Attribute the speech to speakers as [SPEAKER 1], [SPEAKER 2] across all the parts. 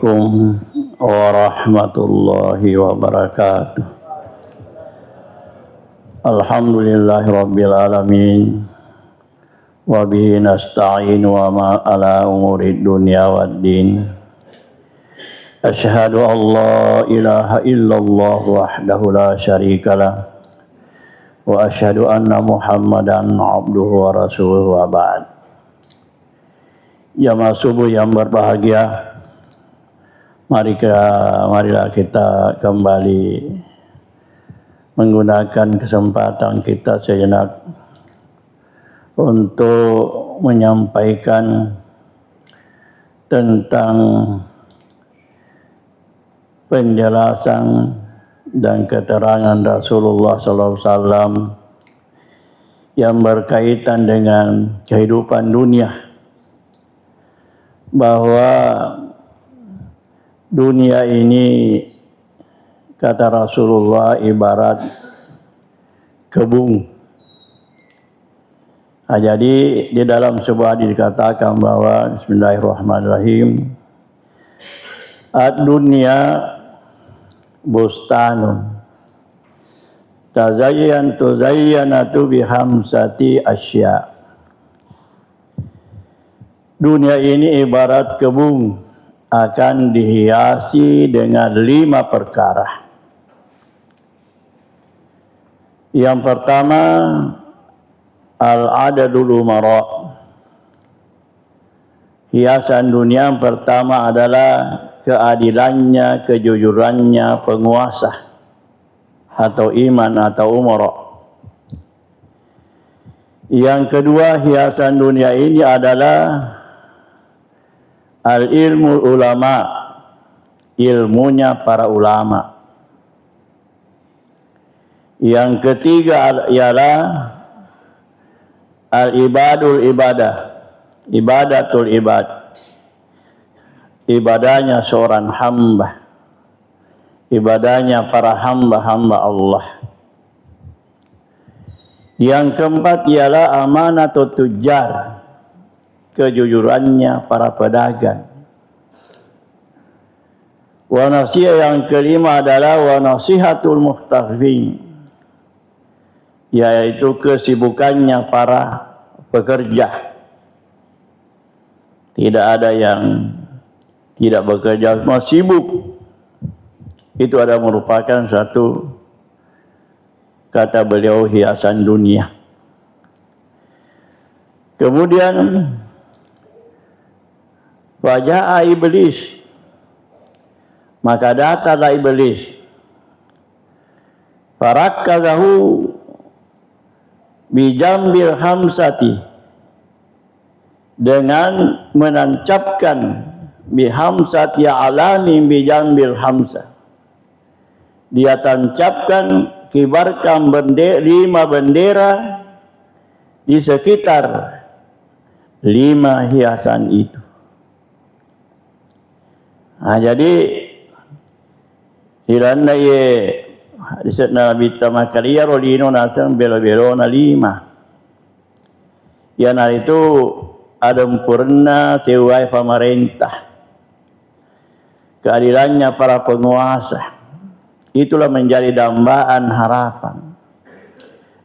[SPEAKER 1] Assalamualaikum warahmatullahi wabarakatuh. Alhamdulillahirabbil alamin. Wa bihi nasta'in wa ma ala umurid dunya waddin. Asyhadu an la ilaha illallah wahdahu la syarikalah. Wa asyhadu anna Muhammadan abduhu wa rasuluhu wa ba'd. Jamaah subuh yang berbahagia, marilah kita kembali menggunakan kesempatan kita sejenak untuk menyampaikan tentang penjelasan dan keterangan Rasulullah SAW yang berkaitan dengan kehidupan dunia, bahwa dunia ini, kata Rasulullah, ibarat kebun. Jadi di dalam sebuah hadis dikatakan bahwa Bismillahirrahmanirrahim, ad-dunya bustanun tuzayyanatu bihamsati asya. Dunia ini ibarat kebun, akan dihiasi dengan 5 perkara. Yang pertama, al-adadul umara. Hiasan dunia yang pertama adalah keadilannya, kejujurannya penguasa atau iman atau umara. Yang kedua, hiasan dunia ini adalah al-ilmu ulama, ilmunya para ulama. Yang ketiga ialah al-ibadul ibadah, ibadatul ibad, ibadahnya seorang hamba, ibadahnya para hamba-hamba Allah. Yang keempat ialah amanatut tujjar, kejujurannya para pedagang. Wa nasihat yang kelima adalah wa nasihatul muhtafin, yaitu kesibukannya para pekerja. Tidak ada yang tidak bekerja, semua sibuk. Itu adalah merupakan satu, kata beliau, hiasan dunia. Kemudian wajah iblis, maka datanglah iblis. Farakkazahu bijambil hamsati, dengan menancapkan bihamsati alami bijambil hamsah. Dia tancapkan, kibarkan 5 bendera di sekitar 5 hiasan itu. Jadi hilanda ye disebut Nabi Tamakaria Rodino nasang belo-belo na 5. Yan itu ada sempurna sewai pemerintah, keadilannya para penguasa. Itulah menjadi dambaan harapan,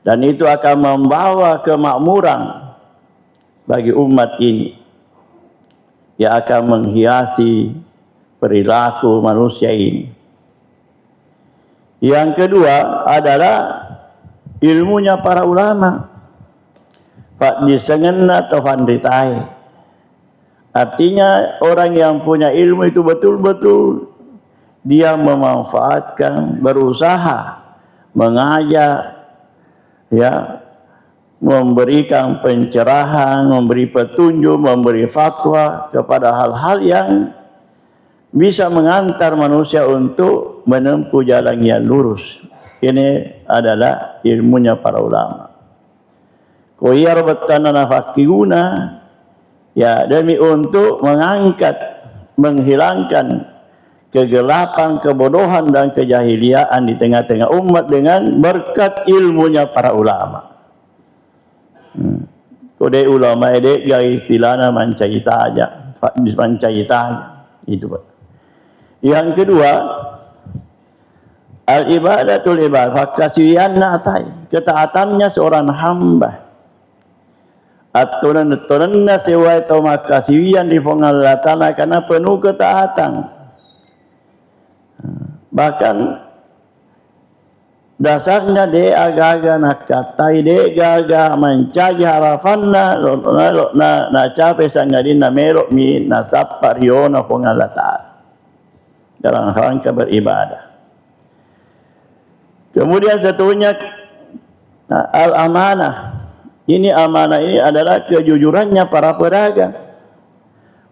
[SPEAKER 1] dan itu akan membawa kemakmuran bagi umat ini, yang akan menghiasi perilaku manusia ini. Yang kedua adalah ilmunya para ulama. Pak disengenna atau pandritai. Artinya orang yang punya ilmu itu betul-betul dia memanfaatkan, berusaha mengajak, ya, memberikan pencerahan, memberi petunjuk, memberi fatwa kepada hal-hal yang bisa mengantar manusia untuk menempuh jalan yang lurus. Ini adalah ilmunya para ulama. Koyar betanana fakiruna, ya, demi untuk mengangkat, menghilangkan kegelapan, kebodohan dan kejahiliaan di tengah-tengah umat dengan berkat ilmunya para ulama. Kode ulama ede gaya istilahnya mancaita aja, mancaita aja. Itu Pak. Yang kedua, al-ibadatul ibadah, fakasiyanna atai, ketaatannya seorang hamba. Aturan-aturanna sewa itu makasiyan di Allah Ta'ala karena penuh ketaatan. Bahkan dasarnya dia agak-agak nak katai, dia agak-agak mencari harafanna na capai sangadin na merok mi na sapa riona Allah Ta'ala dalam rangka beribadah. Kemudian satunya al-amanah. Ini amanah ini adalah kejujurannya para pedagang.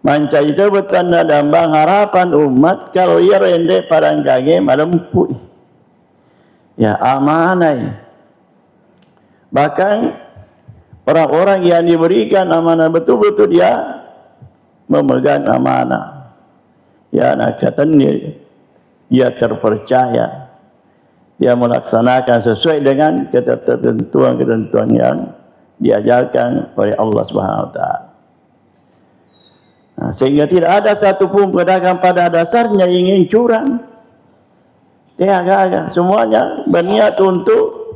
[SPEAKER 1] Mancai itu bertanda dambang harapan umat kalau ia rendek padang kage malempu. Ya amanah ini. Bahkan orang-orang yang diberikan amanah betul-betul dia memegang amanah. Ya nak katanya dia terpercaya. Dia melaksanakan sesuai dengan ketentuan-ketentuan yang diajarkan oleh Allah Subhanahu wa taala. Sehingga tidak ada satupun pedagang pada dasarnya ingin curang. Dia agak-agak semuanya berniat untuk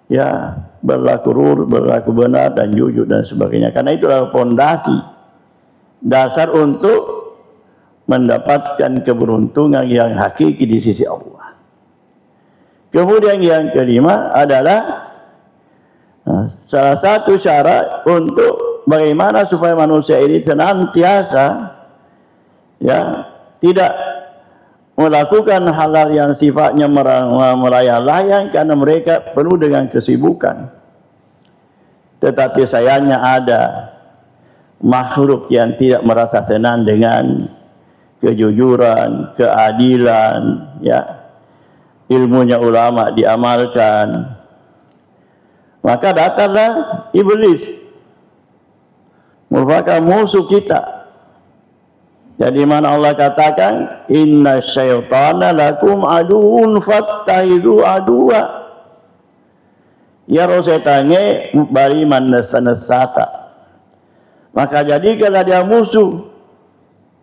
[SPEAKER 1] ya berlaku lurus, berlaku benar dan jujur dan sebagainya. Karena itulah fondasi dasar untuk mendapatkan keberuntungan yang hakiki di sisi Allah. Kemudian yang kelima adalah salah satu syarat untuk bagaimana supaya manusia ini senantiasa ya tidak melakukan hal-hal yang sifatnya melayang-layang karena mereka penuh dengan kesibukan. Tetapi sayangnya ada makhluk yang tidak merasa senang dengan kejujuran, keadilan, ya. Ilmunya ulama diamalkan. Maka datanglah iblis, merupakan musuh kita. Jadi mana Allah katakan, inna syaitana lakum aduun fattahidu aduwa. Ya rosetange bari manesata. Maka jadikanlah dia musuh.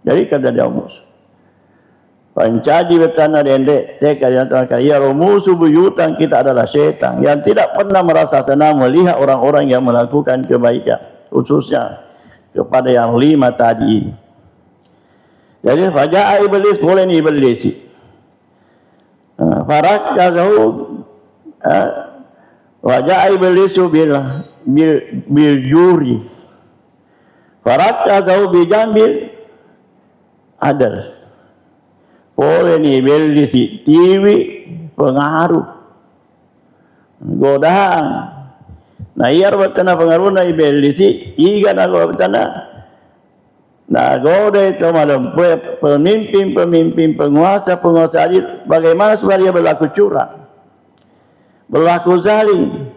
[SPEAKER 1] Jadikanlah dia musuh. Pancadi bertanah dendek, teka yang terakhir, ya musuh buyutan kita adalah syaitan yang tidak pernah merasa senang melihat orang-orang yang melakukan kebaikan, khususnya kepada yang 5 tadi ini. Jadi faja'a iblis, mulai ni iblis. Farakkazahu faja'a iblisu bil juri. Farakkazahu bi jambil adal. Boleh ni iblis tiwi pengaruh godaan. Nah iya bertana pengaruh na iblis iga na bertana na goda itu malam pemimpin penguasa adil bagaimana supaya dia berlaku curang, berlaku zalim.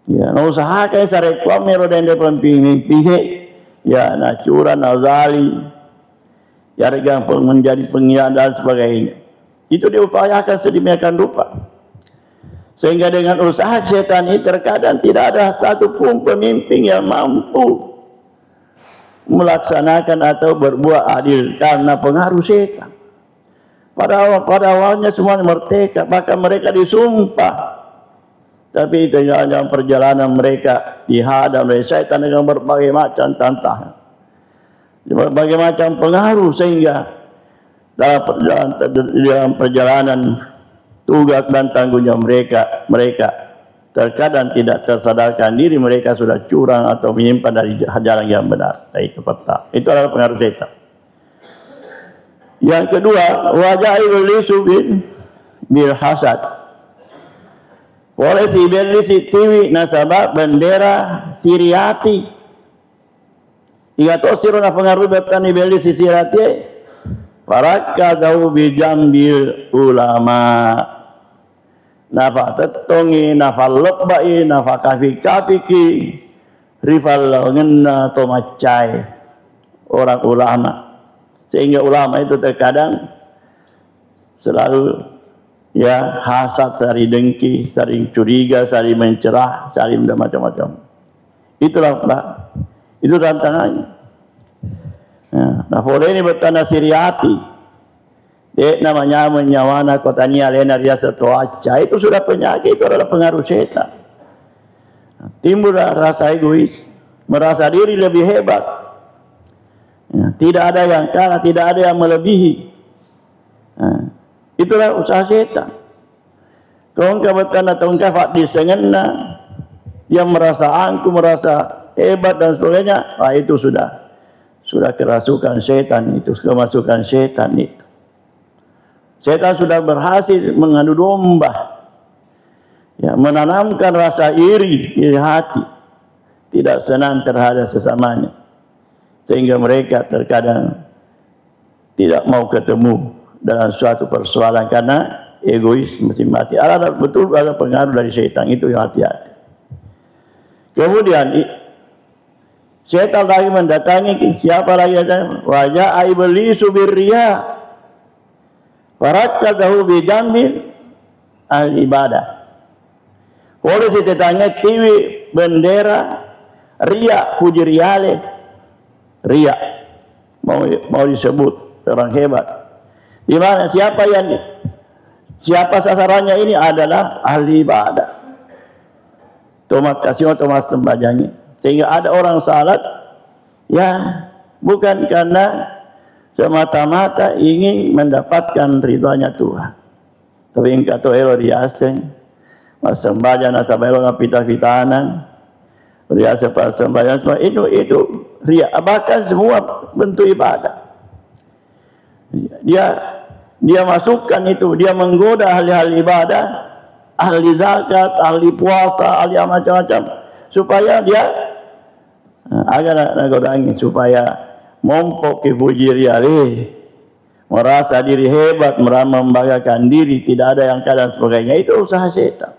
[SPEAKER 1] Ya, na usahakan sa reklame roda ende pemimpin ya na curang na zalim. Yang menjadi pengkhianat dan sebagainya. Itu diupayakan sedemikian rupa. Sehingga dengan usaha setan ini terkadang tidak ada satupun pemimpin yang mampu melaksanakan atau berbuat adil karena pengaruh setan. Pada awalnya semua merdeka, bahkan mereka disumpah. Tapi dalam perjalanan mereka dihadang oleh setan dengan berbagai macam tantangan. Berbagai macam pengaruh sehingga dalam perjalanan tugas dan tanggung jawab mereka terkadang tidak tersadarkan diri mereka sudah curang atau menyimpan dari jalan yang benar. Itu adalah pengaruh setan. Yang kedua, wajah iblis bil hasad. Oleh si iblis tiwi nasabah bendera siriati. Iga to siro na pengaruh betan iblis sirati farakkazahu bi jambil ulama. Nafa tetongi, nafa lebbai, nafa kafiki, rival ngenna to macai orang ulama. Sehingga ulama itu terkadang selalu ya hasad, saling dengki, saling curiga, saling mencerah, saling macam-macam. Itulah Pak. Itu tantangannya. Ya, nah boleh ini bertanda siriati. Dek namanya menyawana kotanya lena riasa toaca, itu sudah penyakit, itu adalah pengaruh setan. Timbullah rasa egois, merasa diri lebih hebat. Ya, tidak ada yang kalah, tidak ada yang melebihi. Nah, itulah usaha setan. Tongka betan atau tongka disengena, dia merasa angkuh, merasa hebat dan sebagainya. Nah, itu sudah kerasukan setan itu, kemasukan setan itu. Setan sudah berhasil mengadu domba, ya, menanamkan rasa iri di hati, tidak senang terhadap sesamanya, sehingga mereka terkadang tidak mau ketemu dalam suatu persoalan karena egois masing-masing. Ada betul ada pengaruh dari setan itu, yang hati-hati. Kemudian setan lagi mendatangi siapa lagi? Wajah iblisu birriya, farakadahu bijambil al-ibadah. Oleh setannya tiwi bendera ria, puji riale, ria mau disebut orang hebat. Di mana siapa sasarannya ini adalah ahli ibadah. Tomat kasih tomat sembahyangnya. Sehingga ada orang salat, ya bukan karena semata-mata ingin mendapatkan ridhonya Tuhan. Tapi engkau tahu elo riaseng, mas sembahyang nasabah elo ngapita-pitanan, riasa pas sembahyang semua itu ria. Bahkan semua bentuk ibadah. Dia masukkan itu, dia menggoda ahli-ahli ibadah, ahli zakat, ahli puasa, ahli macam-macam, supaya dia agar nagodangi supaya mompok ke puji riale, merasa diri hebat, membanggakan diri, tidak ada yang kalah sebagainya. Itu usaha setan.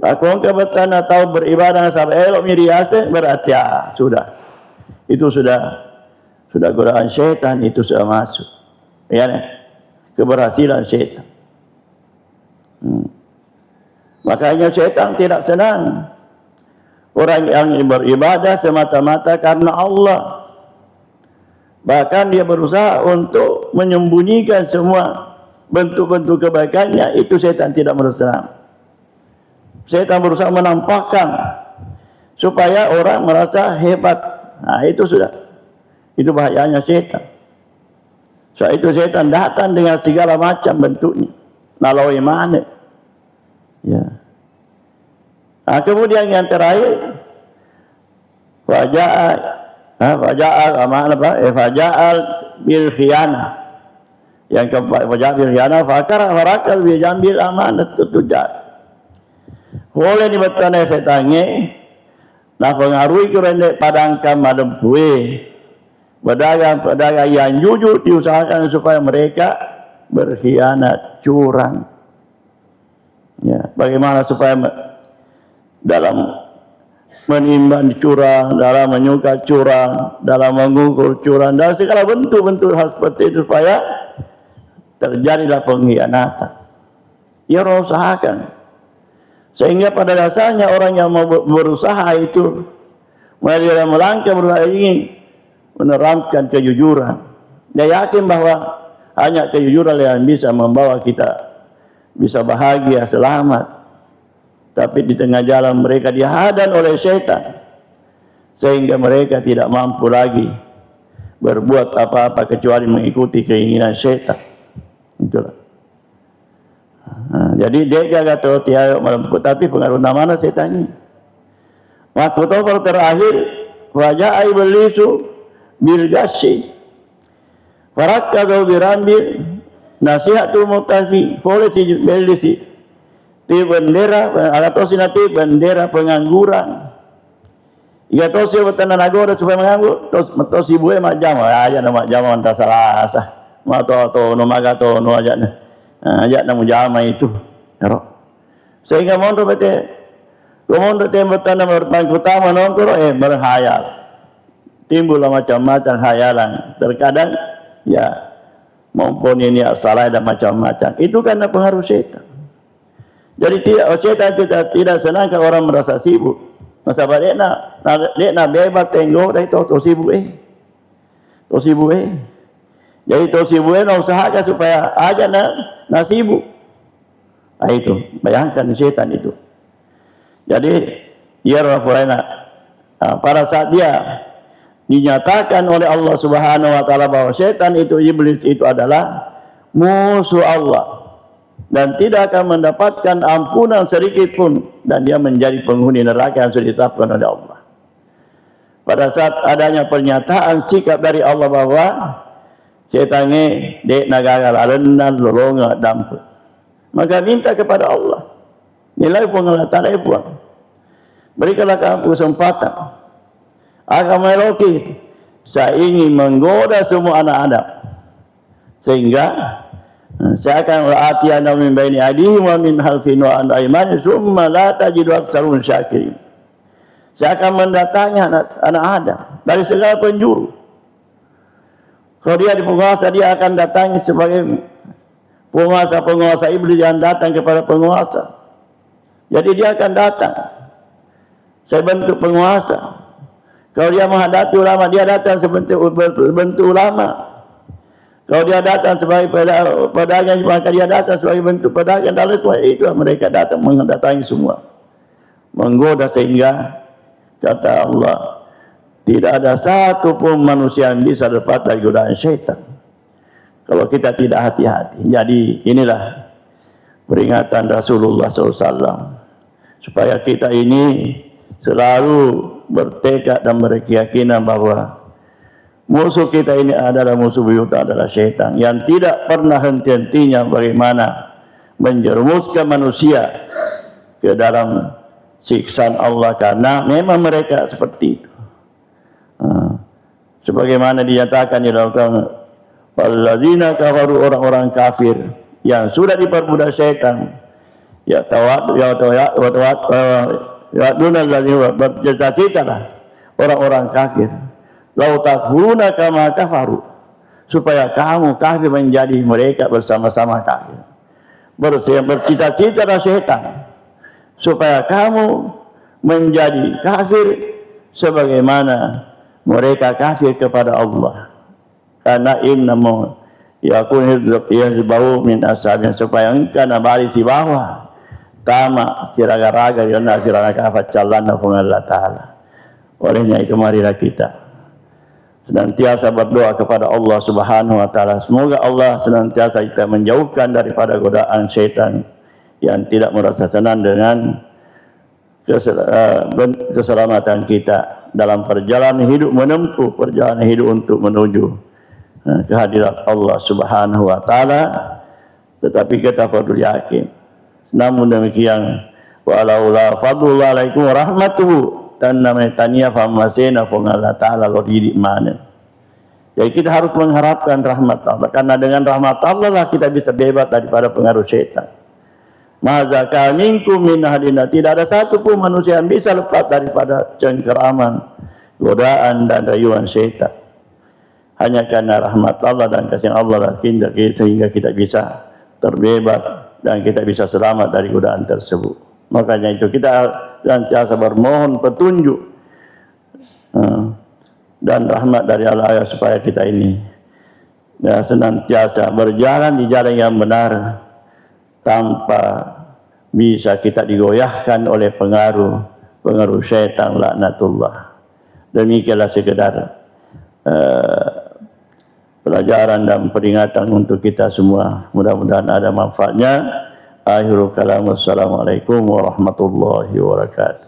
[SPEAKER 1] Lakon kebetan atau beribadah sampai elok miriase berarti sudah. Itu sudah godaan setan, itu sudah masuk. Ya, keberhasilan setan. Makanya setan tidak senang orang yang beribadah semata-mata karena Allah. Bahkan dia berusaha untuk menyembunyikan semua bentuk-bentuk kebaikannya. Itu setan tidak berusaha. Setan berusaha menampakkan supaya orang merasa hebat. Nah, itu sudah. Itu bahayanya setan. So, itu setan datang dengan segala macam bentuknya. Nalawi mana? Ya. Nah, kemudian yang terakhir, faja'al bil khiyana. Yang keempat, faja'al bil khiyana, farakal bil jambil amanat tutujat. Boleh dibetanai setange, nah pengaruhi kerendek padangkan madem kue. Pedagang yang jujur diusahakan supaya mereka berkhianat, curang. Ya, bagaimana supaya dalam menimbang curang, dalam menyuka curang, dalam mengukur curang, dalam segala bentuk-bentuk hal seperti itu supaya terjadilah pengkhianatan. Ia usahakan. Sehingga pada dasarnya orang yang mau berusaha itu mulai melangkah berusaha ingin menerapkan kejujuran. Dia yakin bahwa hanya kejujuran yang bisa membawa kita bisa bahagia, selamat. Tapi di tengah jalan mereka dihadang oleh setan, sehingga mereka tidak mampu lagi berbuat apa-apa kecuali mengikuti keinginan setan. Itulah. Nah, jadi dia kata tiada melemput, tapi pengaruh mana setannya. Waktu itu kalau terakhir wajah iblisu bil gassi, farakadu birambil nasihatul mutafi, polisi belisi. Ti bendera atau sinati bendera pengangguran. Ia tosi bertanah nagora supaya menganggur, tosi buaya macam aja nama jaman tak salah sah. Ma to no maga to no aja na. Aja nama jama itu. Sehingga mondo bete komondo bertanah berpangku utama nongkoro berhayal. Timbul macam-macam hayalan. Terkadang ya maupun ini salah dan macam-macam. Itu karena pengaruh setan. Jadi setan tidak senang kalau orang merasa sibuk. Masa balik nak bebas tengok dah itu sibuk To sibuk Jadi Tosi Bueno usahakan supaya aja nasibu. Nah, itu bayangkan setan itu. Jadi ya pada saat dia dinyatakan oleh Allah Subhanahu wa taala bahwa setan itu, iblis itu adalah musuh Allah dan tidak akan mendapatkan ampunan sedikit pun, dan dia menjadi penghuni neraka yang sudah ditetapkan oleh Allah. Pada saat adanya pernyataan sikap dari Allah bahwa setan ini dek nagagal alennan lolonga dampu, maka minta kepada Allah, nilai pengelatan puan, berikanlah kamu kesempatan. Akan meloki, saya ingin menggoda semua anak Adam, sehingga saya akan la'atiyana min baini aydihim wa min khalfihim wa an aymanihim summa la tajidu aktsarahum syakirin. Saya akan mendatangi anak Adam dari segala penjuru. Kalau dia penguasa, dia akan datangi sebagai penguasa iblis yang datang kepada penguasa. Jadi dia akan datang, saya bentuk penguasa. Kalau dia menghadapi ulama, dia datang sebentuk ulama. Kalau dia datang sebagai pedagang, maka dia datang sebagai bentuk pedagang. Dan itulah mereka datang mendatangi semua, menggoda, sehingga kata Allah, tidak ada satu pun manusia yang bisa lepas dari godaan syaitan kalau kita tidak hati-hati. Jadi inilah peringatan Rasulullah SAW, supaya kita ini selalu bertekad dan berkeyakinan bahwa musuh kita ini adalah musuh buyuta, adalah syaitan yang tidak pernah henti-hentinya bagaimana menjerumuskan manusia ke dalam siksaan Allah, karena memang mereka seperti itu. Sebagaimana dinyatakan di dalam walladzina kafaru, orang-orang kafir yang sudah diperbudak syaitan, bercita-citalah orang-orang kafir, lau takfuruna kama kafaru, supaya kamu kafir menjadi mereka bersama-sama kafir. Bercita-citalah syaitan supaya kamu menjadi kafir sebagaimana mereka kafir kepada Allah. Karena innamu yakun yazbau min ashabin, supaya engkau nabali di bawah tama siraga-raga yang siraga kafat calana Allah Ta'ala. Olehnya itu marilah kita senantiasa berdoa kepada Allah Subhanahu wa taala, semoga Allah senantiasa kita menjauhkan daripada godaan syaitan yang tidak merasa senang dengan keselamatan kita dalam perjalanan hidup, menempuh perjalanan hidup untuk menuju kehadirat Allah Subhanahu wa taala. Tetapi kita perlu yakin, namun demikian, walaula fadlullah alaikum wa rahmatuhu dan namanya tania famasena Allah taala lo didik mana. Jadi kita harus mengharapkan rahmat Allah, karena dengan rahmat Allah lah kita bisa bebas daripada pengaruh syaitan. Mazaka minkum min hadina, tidak ada satu pun manusia yang bisa lepas daripada cengkeraman, godaan dan rayuan syaitan. Hanya karena rahmat Allah dan kasih Allah lah sehingga kita bisa terbebas dan kita bisa selamat dari godaan tersebut. Makanya itu kita senantiasa bermohon petunjuk dan rahmat dari Allah supaya kita ini senantiasa berjalan di jalan yang benar, tanpa bisa kita digoyahkan oleh pengaruh syaitan laknatullah. Demikianlah sekedar pelajaran dan peringatan untuk kita semua. Mudah-mudahan ada manfaatnya. Akhirul kalam, wassalamualaikum warahmatullahi wabarakatuh.